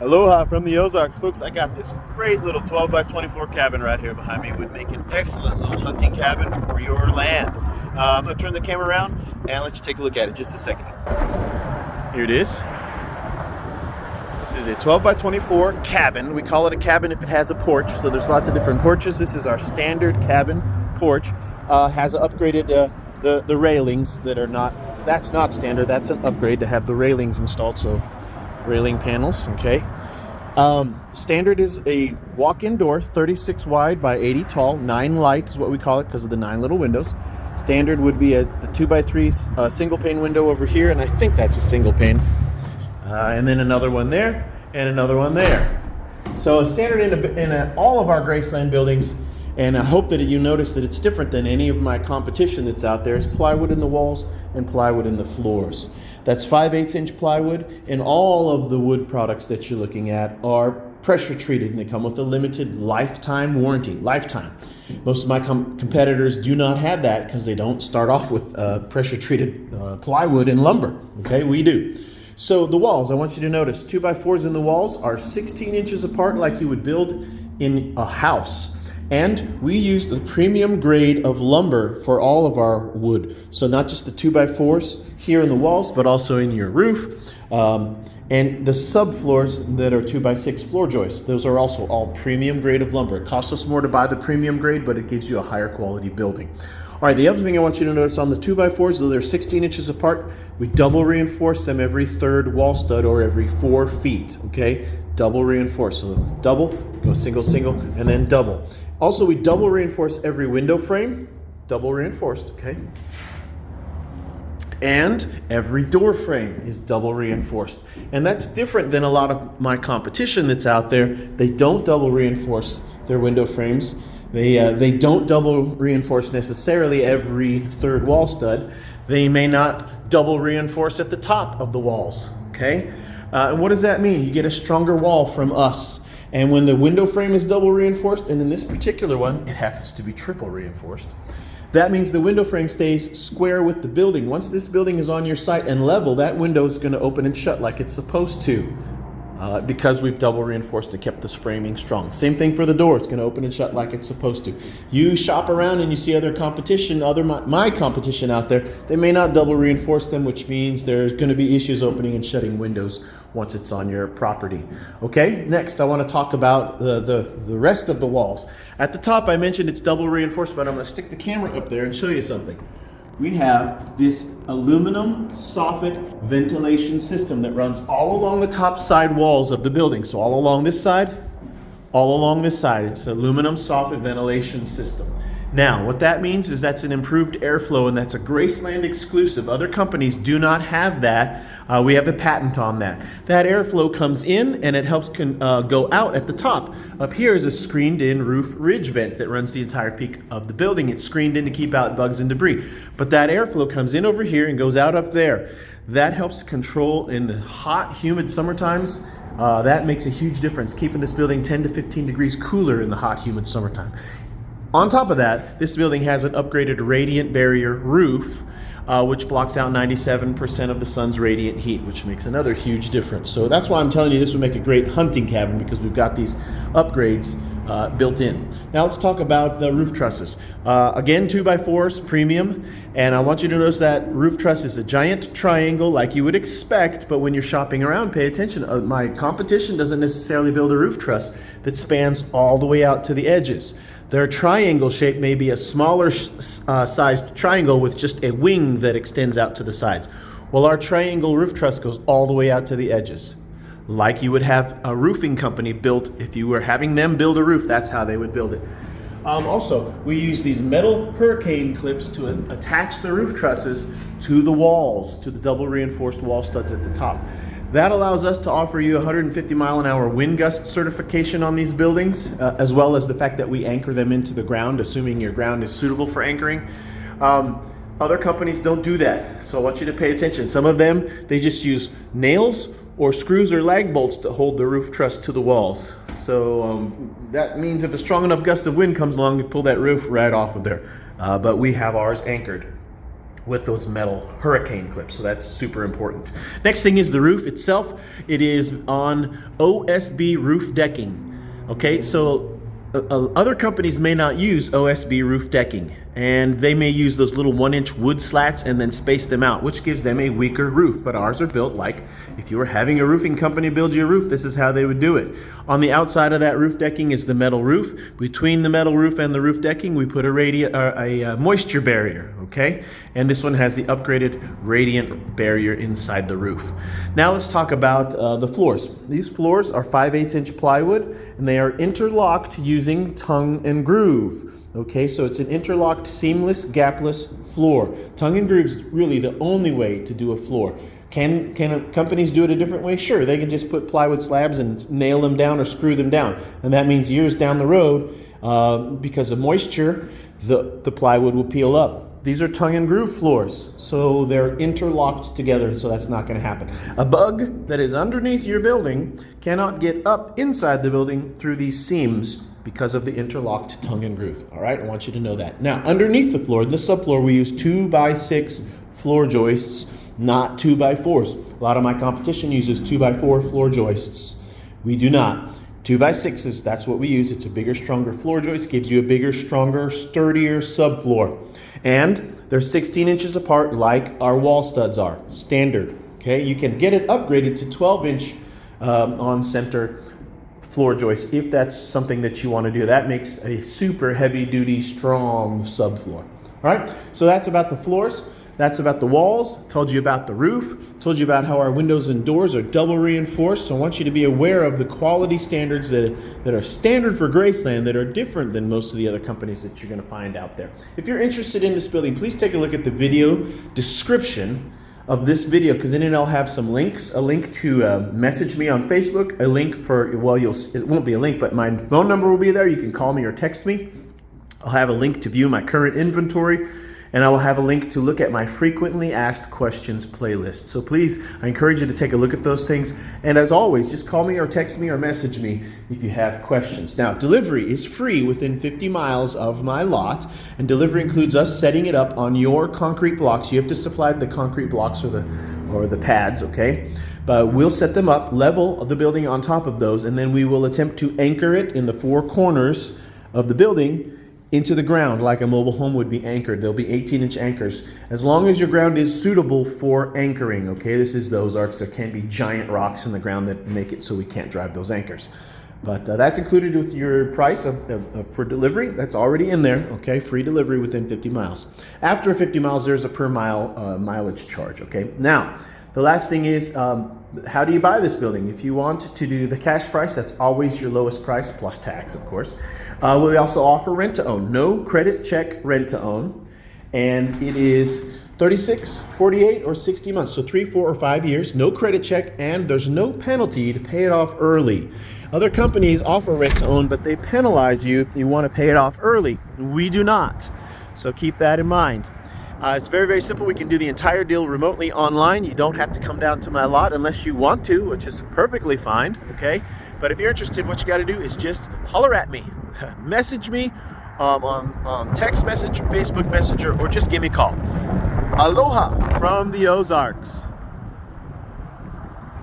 Aloha from the Ozarks, folks. I got this great little 12 by 24 cabin right here behind me. Would make an excellent little hunting cabin for your land. I'm going to turn the camera around and let you take a look at it just a second. Here it is. This is a 12 by 24 cabin. We call it a cabin if it has a porch, so there's lots of different porches. This is our standard cabin porch. Has upgraded the railings that are not, that's not standard. That's an upgrade to have the railings installed, so railing panels, okay. Standard is a walk-in door, 36 wide by 80 tall, 9 light is what we call it because of the 9 little windows. Standard would be a 2x3 single pane window over here, and I think that's a single pane. And then another one there, and another one there. So standard in all of our Graceland buildings, and I hope that you notice that it's different than any of my competition that's out there, is plywood in the walls and plywood in the floors. That's 5/8 inch plywood, and all of the wood products that you're looking at are pressure treated, and they come with a limited lifetime warranty. Lifetime. Most of my competitors do not have that because they don't start off with pressure treated plywood and lumber. Okay, we do. So the walls, I want you to notice 2x4s in the walls are 16 inches apart like you would build in a house. And we use the premium grade of lumber for all of our wood. So not just the 2x4s here in the walls, but also in your roof. And the subfloors that are 2x6 floor joists, those are also all premium grade of lumber. It costs us more to buy the premium grade, but it gives you a higher quality building. All right, the other thing I want you to notice on the 2x4s, though they're 16 inches apart, we double reinforce them every third wall stud or every 4 feet, okay? Double reinforce, so double, go single, single, and then double. Also, we double reinforce every window frame, double reinforced, okay? And every door frame is double reinforced. And that's different than a lot of my competition that's out there. They don't double reinforce their window frames. They don't double reinforce necessarily every third wall stud. They may not double reinforce at the top of the walls, okay? And what does that mean? You get a stronger wall from us. And when the window frame is double reinforced, and in this particular one, it happens to be triple reinforced, that means the window frame stays square with the building. Once this building is on your site and level, that window is going to open and shut like it's supposed to. Because we've double reinforced and kept this framing strong. Same thing for the door. It's going to open and shut like it's supposed to. You shop around and you see other competition, my competition out there, they may not double reinforce them, which means there's going to be issues opening and shutting windows once it's on your property. Okay, next I want to talk about the rest of the walls. At the top I mentioned it's double reinforced, but I'm going to stick the camera up there and show you something. We have this aluminum soffit ventilation system that runs all along the top side walls of the building. So all along this side, all along this side, it's an aluminum soffit ventilation system. Now, what that means is that's an improved airflow, and that's a Graceland exclusive. Other companies do not have that. We have a patent on that. That airflow comes in and it helps go out at the top. Up here is a screened in roof ridge vent that runs the entire peak of the building. It's screened in to keep out bugs and debris. But that airflow comes in over here and goes out up there. That helps to control in the hot, humid summer times. That makes a huge difference, keeping this building 10 to 15 degrees cooler in the hot, humid summertime. On top of that, this building has an upgraded radiant barrier roof, which blocks out 97% of the sun's radiant heat, which makes another huge difference. So that's why I'm telling you this would make a great hunting cabin, because we've got these upgrades built in. Now let's talk about the roof trusses. Again, 2x4s, premium, and I want you to notice that roof truss is a giant triangle like you would expect, but when you're shopping around, pay attention. My competition doesn't necessarily build a roof truss that spans all the way out to the edges. Their triangle shape may be a smaller sized triangle with just a wing that extends out to the sides. Well, our triangle roof truss goes all the way out to the edges. Like you would have a roofing company built, if you were having them build a roof, that's how they would build it. Also, we use these metal hurricane clips to attach the roof trusses to the walls, to the double reinforced wall studs at the top. That allows us to offer you 150 mile an hour wind gust certification on these buildings, as well as the fact that we anchor them into the ground, assuming your ground is suitable for anchoring. Other companies don't do that, so I want you to pay attention. Some of them, they just use nails or screws or lag bolts to hold the roof truss to the walls. So that means if a strong enough gust of wind comes along, you pull that roof right off of there. But we have ours anchored. with those metal hurricane clips. So that's super important. Next thing is the roof itself. It is on OSB roof decking. Okay, so other companies may not use OSB roof decking, and they may use those little 1-inch wood slats and then space them out, which gives them a weaker roof. But ours are built like if you were having a roofing company build you a roof, this is how they would do it. On the outside of that roof decking is the metal roof. Between the metal roof and the roof decking, we put a moisture barrier, okay? And this one has the upgraded radiant barrier inside the roof. Now let's talk about the floors. These floors are 5/8-inch plywood, and they are interlocked using tongue and groove. Okay, so it's an interlocked, seamless, gapless floor. Tongue and groove is really the only way to do a floor. Can companies do it a different way? Sure, they can just put plywood slabs and nail them down or screw them down. And that means years down the road, because of moisture, the plywood will peel up. These are tongue and groove floors, so they're interlocked together, so that's not going to happen. A bug that is underneath your building cannot get up inside the building through these seams because of the interlocked tongue and groove. All right, I want you to know that. Now, underneath the floor, in the subfloor, we use 2x6 floor joists, not 2x4s. A lot of my competition uses 2x4 floor joists. We do not. 2x6s, that's what we use. It's a bigger, stronger floor joist, gives you a bigger, stronger, sturdier subfloor. And they're 16 inches apart like our wall studs are, standard. Okay, you can get it upgraded to 12-inch on center floor joist if that's something that you want to do. That makes a super heavy duty, strong subfloor. All right, so that's about the floors. That's about the walls. Told you about the roof. Told you about how our windows and doors are double reinforced. So I want you to be aware of the quality standards that are standard for Graceland that are different than most of the other companies that you're going to find out there. If you're interested in this building, please take a look at the video description of this video, because in it I'll have some links, a link to message me on Facebook, a link for, well, it won't be a link, but my phone number will be there. You can call me or text me. I'll have a link to view my current inventory, and I will have a link to look at my frequently asked questions playlist. So please, I encourage you to take a look at those things. And as always, just call me or text me or message me if you have questions. Now, delivery is free within 50 miles of my lot, and delivery includes us setting it up on your concrete blocks. You have to supply the concrete blocks or the pads, okay? But we'll set them up, level the building on top of those, and then we will attempt to anchor it in the four corners of the building into the ground like a mobile home would be anchored. There'll be 18-inch anchors. As long as your ground is suitable for anchoring, okay? This is the Ozarks. There can be giant rocks in the ground that make it so we can't drive those anchors. But that's included with your price for delivery. That's already in there, okay? Free delivery within 50 miles. After 50 miles, there's a per mile mileage charge, okay? Now, the last thing is, how do you buy this building? If you want to do the cash price, that's always your lowest price, plus tax, of course. We also offer rent-to-own, no credit check rent-to-own, and it is 36, 48, or 60 months, so 3, 4, or 5 years, no credit check, and there's no penalty to pay it off early. Other companies offer rent-to-own, but they penalize you if you want to pay it off early. We do not, so keep that in mind. It's very, very simple. We can do the entire deal remotely online. You don't have to come down to my lot unless you want to, which is perfectly fine, okay? But if you're interested, what you got to do is just holler at me. Message me on text message, Facebook Messenger, or just give me a call. Aloha from the Ozarks.